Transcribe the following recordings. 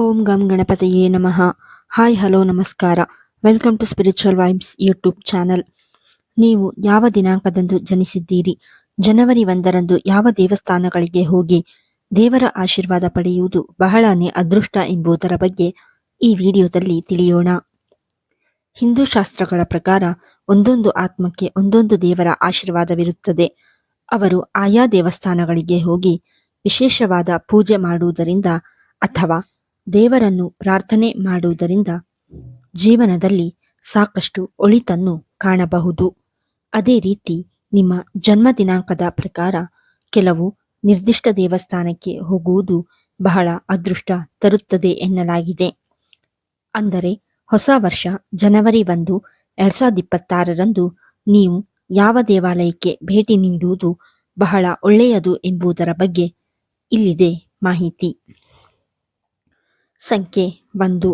ಓಂ ಗಂ ಗಣಪತಿಯೇ ನಮಃ. ಹಾಯ್ ಹಲೋ ನಮಸ್ಕಾರ. Welcome to spiritual vibes YouTube channel. ನೀವು ಯಾವ ದಿನಾಂಕದಂದು ಜನಿಸಿದ್ದೀರಿ, ಜನವರಿ 1ರಂದು ಯಾವ ದೇವಸ್ಥಾನಗಳಿಗೆ ಹೋಗಿ ದೇವರ ಆಶೀರ್ವಾದ ಪಡೆಯುವುದು ಬಹಳನೇ ಅದೃಷ್ಟ ಎಂಬುದರ ಬಗ್ಗೆ ಈ ವಿಡಿಯೋದಲ್ಲಿ ತಿಳಿಯೋಣ. ಹಿಂದೂ ಶಾಸ್ತ್ರಗಳ ಪ್ರಕಾರ ಒಂದೊಂದು ಆತ್ಮಕ್ಕೆ ಒಂದೊಂದು ದೇವರ ಆಶೀರ್ವಾದವಿರುತ್ತದೆ. ಅವರು ಆಯಾ ದೇವಸ್ಥಾನಗಳಿಗೆ ಹೋಗಿ ವಿಶೇಷವಾದ ಪೂಜೆ ಮಾಡುವುದರಿಂದ ಅಥವಾ ದೇವರನ್ನು ಪ್ರಾರ್ಥನೆ ಮಾಡುವುದರಿಂದ ಜೀವನದಲ್ಲಿ ಸಾಕಷ್ಟು ಒಳಿತನ್ನು ಕಾಣಬಹುದು. ಅದೇ ರೀತಿ ನಿಮ್ಮ ಜನ್ಮ ದಿನಾಂಕದ ಪ್ರಕಾರ ಕೆಲವು ನಿರ್ದಿಷ್ಟ ದೇವಸ್ಥಾನಕ್ಕೆ ಹೋಗುವುದು ಬಹಳ ಅದೃಷ್ಟ ತರುತ್ತದೆ ಎನ್ನಲಾಗಿದೆ. ಅಂದರೆ ಹೊಸ ವರ್ಷ ಜನವರಿ 1, 2026ರಂದು ನೀವು ಯಾವ ದೇವಾಲಯಕ್ಕೆ ಭೇಟಿ ನೀಡುವುದು ಬಹಳ ಒಳ್ಳೆಯದು ಎಂಬುದರ ಬಗ್ಗೆ ಇಲ್ಲಿದೆ ಮಾಹಿತಿ. ಸಂಖ್ಯೆ 1.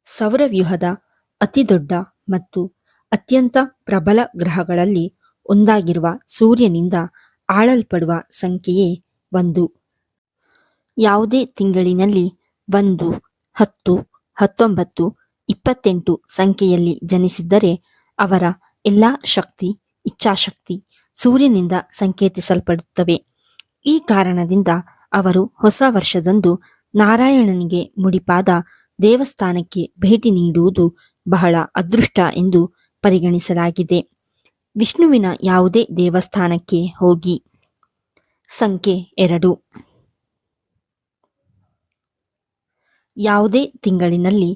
ಸೌರವ್ಯೂಹದ ಅತಿದೊಡ್ಡ ಮತ್ತು ಅತ್ಯಂತ ಪ್ರಬಲ ಗ್ರಹಗಳಲ್ಲಿ ಒಂದಾಗಿರುವ ಸೂರ್ಯನಿಂದ ಆಳಲ್ಪಡುವ ಸಂಖ್ಯೆಯೇ 1. ಯಾವುದೇ ತಿಂಗಳಿನಲ್ಲಿ 1, 10, 19, 28 ಸಂಖ್ಯೆಯಲ್ಲಿ ಜನಿಸಿದ್ದರೆ ಅವರ ಎಲ್ಲ ಶಕ್ತಿ, ಇಚ್ಛಾಶಕ್ತಿ ಸೂರ್ಯನಿಂದ ಸಂಕೇತಿಸಲ್ಪಡುತ್ತವೆ. ಈ ಕಾರಣದಿಂದ ಅವರು ಹೊಸ ವರ್ಷದಂದು ನಾರಾಯಣನಿಗೆ ಮುಡಿಪಾದ ದೇವಸ್ಥಾನಕ್ಕೆ ಭೇಟಿ ನೀಡುವುದು ಬಹಳ ಅದೃಷ್ಟ ಎಂದು ಪರಿಗಣಿಸಲಾಗಿದೆ. ವಿಷ್ಣುವಿನ ಯಾವುದೇ ದೇವಸ್ಥಾನಕ್ಕೆ ಹೋಗಿ. ಸಂಖ್ಯೆ 2. ಯಾವುದೇ ತಿಂಗಳಿನಲ್ಲಿ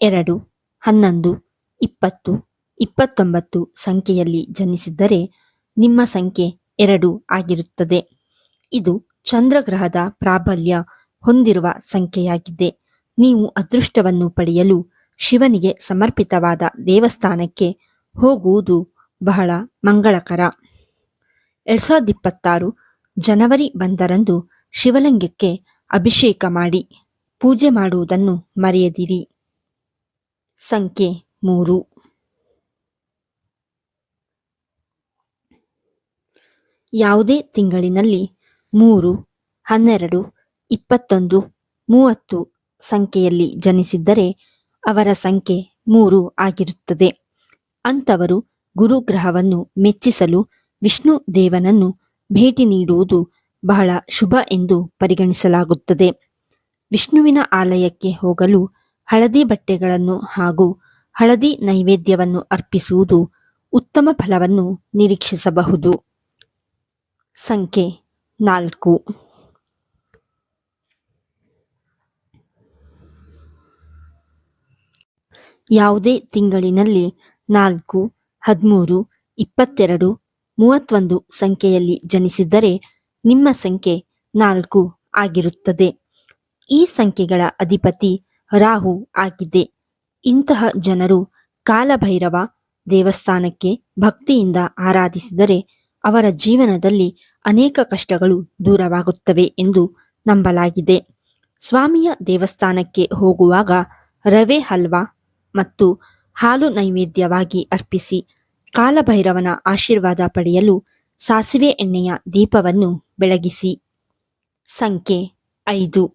2, 11, 20, 29 ಸಂಖ್ಯೆಯಲ್ಲಿ ಜನಿಸಿದ್ದರೆ ನಿಮ್ಮ ಸಂಖ್ಯೆ 2 ಆಗಿರುತ್ತದೆ. ಇದು ಚಂದ್ರಗ್ರಹದ ಪ್ರಾಬಲ್ಯ ಹೊಂದಿರುವ ಸಂಖ್ಯೆಯಾಗಿದೆ. ನೀವು ಅದೃಷ್ಟವನ್ನು ಪಡೆಯಲು ಶಿವನಿಗೆ ಸಮರ್ಪಿತವಾದ ದೇವಸ್ಥಾನಕ್ಕೆ ಹೋಗುವುದು ಬಹಳ ಮಂಗಳಕರ. 2026 ಜನವರಿ 1ರಂದು ಶಿವಲಿಂಗಕ್ಕೆ ಅಭಿಷೇಕ ಮಾಡಿ ಪೂಜೆ ಮಾಡುವುದನ್ನು ಮರೆಯದಿರಿ. ಸಂಖ್ಯೆ 3. ಯಾವುದೇ ತಿಂಗಳಿನಲ್ಲಿ 3, 12, 21, 30 ಸಂಖ್ಯೆಯಲ್ಲಿ ಜನಿಸಿದ್ದರೆ ಅವರ ಸಂಖ್ಯೆ 3 ಆಗಿರುತ್ತದೆ. ಅಂಥವರು ಗುರುಗ್ರಹವನ್ನು ಮೆಚ್ಚಿಸಲು ವಿಷ್ಣು ದೇವನನ್ನು ಭೇಟಿ ನೀಡುವುದು ಬಹಳ ಶುಭ ಎಂದು ಪರಿಗಣಿಸಲಾಗುತ್ತದೆ. ವಿಷ್ಣುವಿನ ಆಲಯಕ್ಕೆ ಹೋಗಲು ಹಳದಿ ಬಟ್ಟೆಗಳನ್ನು ಹಾಗೂ ಹಳದಿ ನೈವೇದ್ಯವನ್ನು ಅರ್ಪಿಸುವುದು ಉತ್ತಮ ಫಲವನ್ನು ನಿರೀಕ್ಷಿಸಬಹುದು. ಸಂಖ್ಯೆ 4. ಯಾವುದೇ ತಿಂಗಳಿನಲ್ಲಿ 4, 13, 22, 31 ಸಂಖ್ಯೆಯಲ್ಲಿ ಜನಿಸಿದ್ದರೆ ನಿಮ್ಮ ಸಂಖ್ಯೆ 4 ಆಗಿರುತ್ತದೆ. ಈ ಸಂಖ್ಯೆಗಳ ಅಧಿಪತಿ ರಾಹು ಆಗಿದೆ. ಇಂತಹ ಜನರು ಕಾಲಭೈರವ ದೇವಸ್ಥಾನಕ್ಕೆ ಭಕ್ತಿಯಿಂದ ಆರಾಧಿಸಿದರೆ ಅವರ ಜೀವನದಲ್ಲಿ ಅನೇಕ ಕಷ್ಟಗಳು ದೂರವಾಗುತ್ತವೆ ಎಂದು ನಂಬಲಾಗಿದೆ. ಸ್ವಾಮಿಯ ದೇವಸ್ಥಾನಕ್ಕೆ ಹೋಗುವಾಗ ರವೆ ಹಲ್ವಾ ಮತ್ತು ಹಾಲು ನೈವೇದ್ಯವಾಗಿ ಅರ್ಪಿಸಿ ಕಾಲಭೈರವನ ಆಶೀರ್ವಾದ ಪಡೆಯಲು ಸಾಸಿವೆ ಎಣ್ಣೆಯ ದೀಪವನ್ನು ಬೆಳಗಿಸಿ. ಸಂಖ್ಯೆ 5.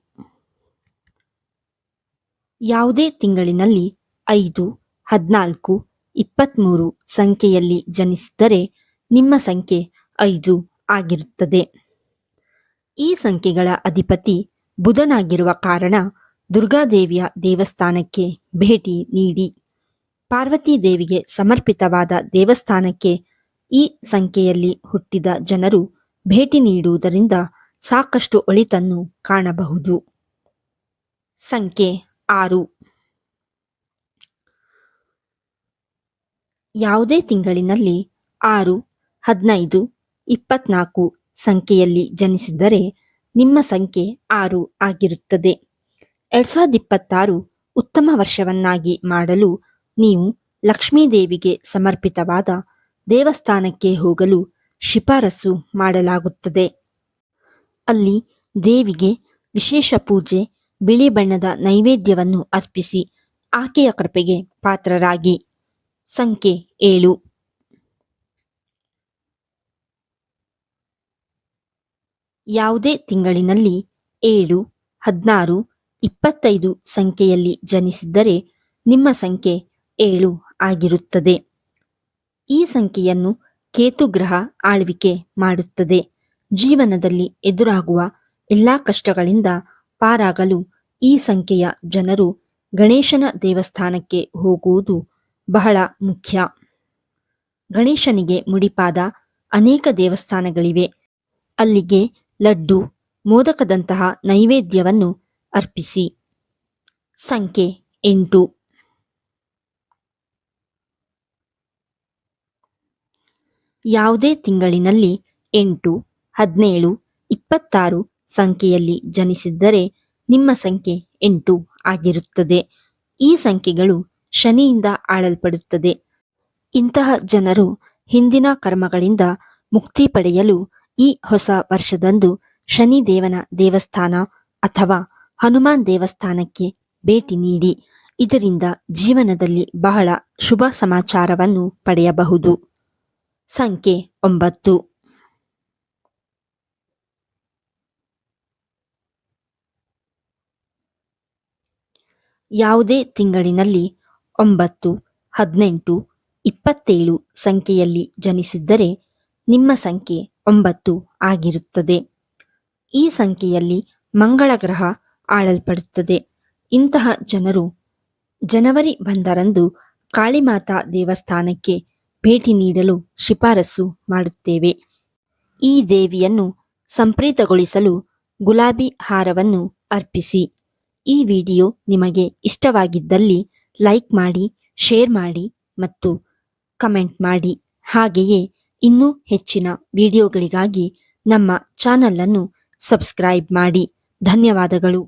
ಯಾವುದೇ ತಿಂಗಳಿನಲ್ಲಿ 5, 14, 23 ಸಂಖ್ಯೆಯಲ್ಲಿ ಜನಿಸಿದ್ದರೆ ನಿಮ್ಮ ಸಂಖ್ಯೆ 5 ಆಗಿರುತ್ತದೆ. ಈ ಸಂಖ್ಯೆಗಳ ಅಧಿಪತಿ ಬುಧನಾಗಿರುವ ಕಾರಣ ದುರ್ಗಾದೇವಿಯ ದೇವಸ್ಥಾನಕ್ಕೆ ಭೇಟಿ ನೀಡಿ. ಪಾರ್ವತಿ ದೇವಿಗೆ ಸಮರ್ಪಿತವಾದ ದೇವಸ್ಥಾನಕ್ಕೆ ಈ ಸಂಖ್ಯೆಯಲ್ಲಿ ಹುಟ್ಟಿದ ಜನರು ಭೇಟಿ ನೀಡುವುದರಿಂದ ಸಾಕಷ್ಟು ಒಳಿತನ್ನು ಕಾಣಬಹುದು. ಸಂಖ್ಯೆ 6. ಯಾವುದೇ ತಿಂಗಳಿನಲ್ಲಿ 6, 15, 24 ಸಂಖ್ಯೆಯಲ್ಲಿ ಜನಿಸಿದ್ದರೆ ನಿಮ್ಮ ಸಂಖ್ಯೆ 6 ಆಗಿರುತ್ತದೆ. 2026 ಉತ್ತಮ ವರ್ಷವನ್ನಾಗಿ ಮಾಡಲು ನೀವು ಲಕ್ಷ್ಮೀದೇವಿಗೆ ಸಮರ್ಪಿತವಾದ ದೇವಸ್ಥಾನಕ್ಕೆ ಹೋಗಲು ಶಿಫಾರಸು ಮಾಡಲಾಗುತ್ತದೆ. ಅಲ್ಲಿ ದೇವಿಗೆ ವಿಶೇಷ ಪೂಜೆ, ಬಿಳಿ ಬಣ್ಣದ ನೈವೇದ್ಯವನ್ನು ಅರ್ಪಿಸಿ ಆಕೆಯ ಕೃಪೆಗೆ ಪಾತ್ರರಾಗಿ. ಸಂಖ್ಯೆ 7. ಯಾವುದೇ ತಿಂಗಳಿನಲ್ಲಿ 7, 16, 25 ಸಂಖ್ಯೆಯಲ್ಲಿ ಜನಿಸಿದ್ದರೆ ನಿಮ್ಮ ಸಂಖ್ಯೆ 7 ಆಗಿರುತ್ತದೆ. ಈ ಸಂಖ್ಯೆಯನ್ನು ಕೇತು ಗ್ರಹ ಆಳ್ವಿಕೆ ಮಾಡುತ್ತದೆ. ಜೀವನದಲ್ಲಿ ಎದುರಾಗುವ ಎಲ್ಲಾ ಕಷ್ಟಗಳಿಂದ ಪಾರಾಗಲು ಈ ಸಂಖ್ಯೆಯ ಜನರು ಗಣೇಶನ ದೇವಸ್ಥಾನಕ್ಕೆ ಹೋಗುವುದು ಬಹಳ ಮುಖ್ಯ. ಗಣೇಶನಿಗೆ ಮುಡಿಪಾದ ಅನೇಕ ದೇವಸ್ಥಾನಗಳಿವೆ. ಅಲ್ಲಿಗೆ ಲಡ್ಡು, ಮೋದಕದಂತಹ ನೈವೇದ್ಯವನ್ನು ಅರ್ಪಿಸಿ. ಸಂಖ್ಯೆ 8. ಯಾವುದೇ ತಿಂಗಳಿನಲ್ಲಿ 8, 17, 26 ಸಂಖ್ಯೆಯಲ್ಲಿ ಜನಿಸಿದ್ದರೆ ನಿಮ್ಮ ಸಂಖ್ಯೆ 8 ಆಗಿರುತ್ತದೆ. ಈ ಸಂಖ್ಯೆಗಳು ಶನಿಯಿಂದ ಆಳಲ್ಪಡುತ್ತದೆ. ಇಂತಹ ಜನರು ಹಿಂದಿನ ಕರ್ಮಗಳಿಂದ ಮುಕ್ತಿ ಪಡೆಯಲು ಈ ಹೊಸ ವರ್ಷದಂದು ಶನಿದೇವನ ದೇವಸ್ಥಾನ ಅಥವಾ ಹನುಮಾನ್ ದೇವಸ್ಥಾನಕ್ಕೆ ಭೇಟಿ ನೀಡಿ. ಇದರಿಂದ ಜೀವನದಲ್ಲಿ ಬಹಳ ಶುಭ ಸಮಾಚಾರವನ್ನು ಪಡೆಯಬಹುದು. ಸಂಖ್ಯೆ 9. ಯಾವುದೇ ತಿಂಗಳಿನಲ್ಲಿ 9, 18, 27 ಸಂಖ್ಯೆಯಲ್ಲಿ ಜನಿಸಿದ್ದರೆ ನಿಮ್ಮ ಸಂಖ್ಯೆ 9 ಆಗಿರುತ್ತದೆ. ಈ ಸಂಖ್ಯೆಯಲ್ಲಿ ಮಂಗಳ ಗ್ರಹ ಆಳಲ್ಪಡುತ್ತದೆ. ಇಂತಹ ಜನರು ಜನವರಿ 1ರಂದು ಕಾಳಿಮಾತಾ ದೇವಸ್ಥಾನಕ್ಕೆ ಭೇಟಿ ನೀಡಲು ಶಿಫಾರಸು ಮಾಡುತ್ತೇವೆ. ಈ ದೇವಿಯನ್ನು ಸಂಪ್ರೀತಗೊಳಿಸಲು ಗುಲಾಬಿ ಹಾರವನ್ನು ಅರ್ಪಿಸಿ. ಈ ವಿಡಿಯೋ ನಿಮಗೆ ಇಷ್ಟವಾಗಿದ್ದಲ್ಲಿ ಲೈಕ್ ಮಾಡಿ, ಶೇರ್ ಮಾಡಿ ಮತ್ತು ಕಮೆಂಟ್ ಮಾಡಿ. ಹಾಗೆಯೇ ಇನ್ನೂ ಹೆಚ್ಚಿನ ವಿಡಿಯೋಗಳಿಗಾಗಿ ನಮ್ಮ ಚಾನಲ್ ಅನ್ನು ಸಬ್ಸ್ಕ್ರೈಬ್ ಮಾಡಿ. ಧನ್ಯವಾದಗಳು.